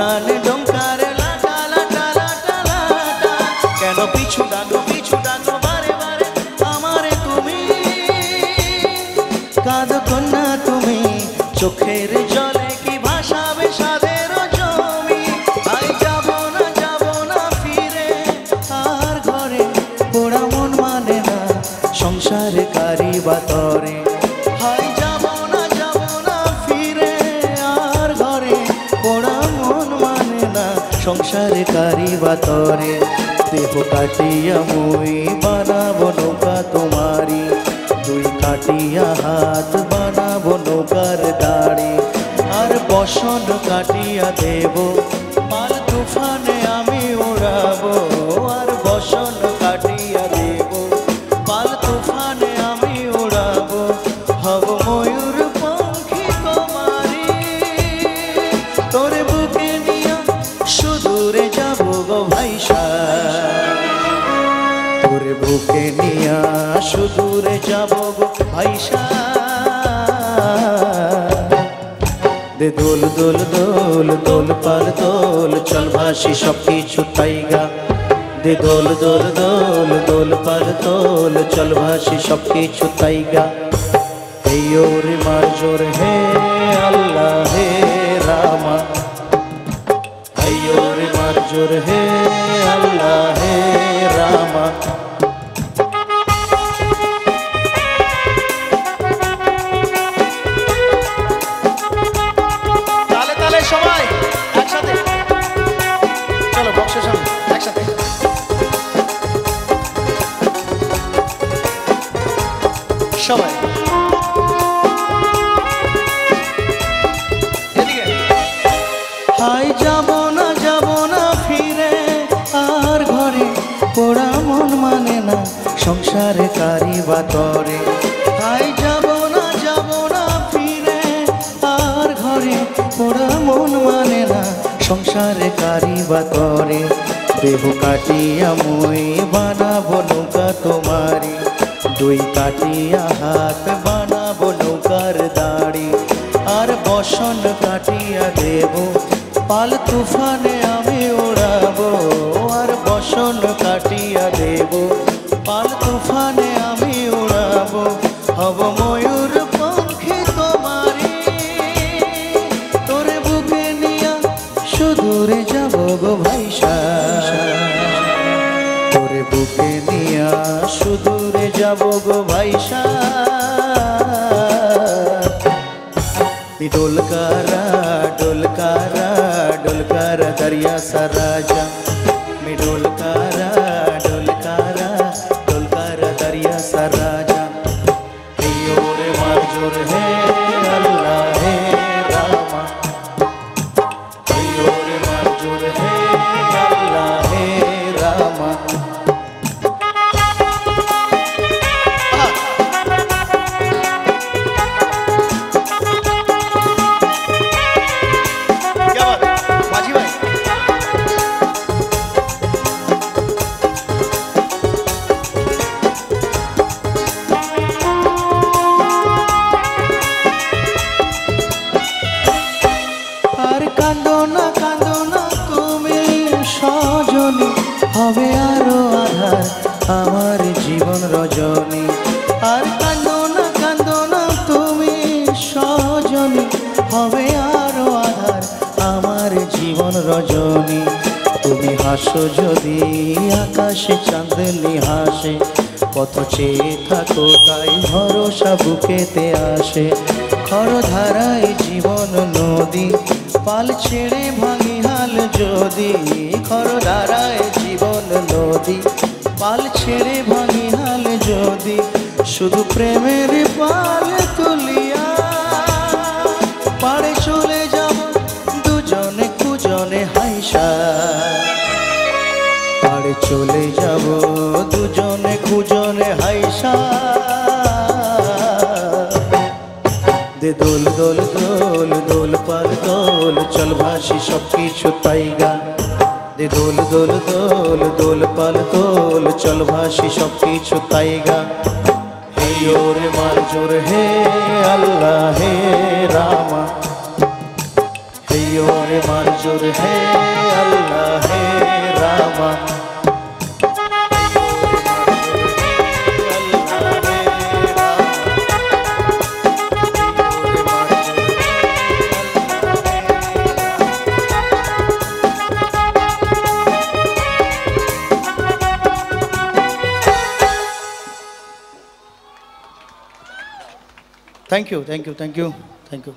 উঠানে ডঙ্কারে লাটা লাটা লাটা লাটা, কেন পিছু ডাকো বারে বারে আমারে তুমি, কাঁদো কন্যা তুমি, চোখের জলে কি ভাসাবে সাধের জমি। আই যাব না ফিরে আর ঘরে, পোড়া মন মানে না সংসার কারি বাতরে। হাই যাব না ফিরে আর ঘরে, পোড়া মন মানে না সংসার কারি বাতরে। দেহ কাটিয়া মুই বানাবো নৌকা তোমারি, দুই কাটিয়া হাত বানাবো নৌকার দাড়ি। আর বসন কাটিয়া দেব পাল তুফানে আমি উড়াবো, আর বসন কাটিয়া দেব পাল তুফানে আমি উড়াবো। হব ময়ূর পঙ্খী তোমারি, তোরে বুকে নিয়া সুদূরে যাব গো ভাইসা, তোরে বুকে নিয়া সুদূরে যাব গো ভাইসা। দে দোল দোল দোল দোল পাল দোল, চল ভাসি সব কিছু তাইগা। দে দোল দোল দোল দোল পাল দোল, চল ভাসি সব কিছু তাইগা। এই ওরে মার জোর হে আল্লাহ হে রামা, এই ওরে মার জোর হে আল্লাহ হে রামা। সবাই একসাথে চলো বক্সের সামনে একসাথে। সবাই এদিকে। হাই যাব না ফিরে আর ঘরে, পোড়া মন মানে না সংসারে কারি বাতরে। হাই যাব না ফিরে আর ঘরে, পোড়া মন মানে না সংসারে কারি বাতরে। দেহ কাটিয়া মুই বানাবো নৌকা তোমারি, দুই কাটিয়া হাত বানাবো নৌকার দাড়ি। আর বসন কাটিয়া দেব পাল তুফানে আমি উড়াবো, আর বসন কাটিয়া দেব পাল তুফানে আমি উড়াবো। হব ময়ূর পঙ্খী তোমারি, তোরে বুকে নিয়া সুদূরে যাব গো ভাইসা, তোরে বুকে নিয়া সুদূরে যাব গো ভাইসা। डोलकारा डोलकारा डोलकारा दरिया सा राजा, मैं डोलकारा डोलकारा डोलकारा दरिया सा राजा। ओरे मार जोर है अल्लाह है रामा, ओरे मार जोर है अल्लाह है रामा। হবে আরো আধার আমার জীবন রজনী, আর কাঁদো না তুমি সজনী। হবে আরো আধার আমার জীবন রজনী। তুমি হাসো যদি আকাশে চাঁদনি হাসে, পথ চেয়ে থাকো তাই ভরসা বুকেতে আসে। খরধারায় জীবন নদী, পাল ছেড়ে ভাঙি হাল যদি। খরধারায় জীবন নদী, পাল ছেড়ে ভাঙি হাল যদি। শুধু প্রেমের পাল তুলিয়া পাড়ে চলে যাব দুজনে কুজনে হাইসা, পাড়ে চলে যাব দুজনে কুজনে হাইসা। দে দোল দোল দোল দোল পাল দোল, চল ভাসি সব কিছু তাইগা। দে দোল দোল দোল দোল পাল দোল, চল ভাসি সব কিছু তাইগা। হে ওরে মার জোর হে আল্লাহ হে রামা, হে रे मंजूर है अल्लाह है Rama thank you thank you thank you thank you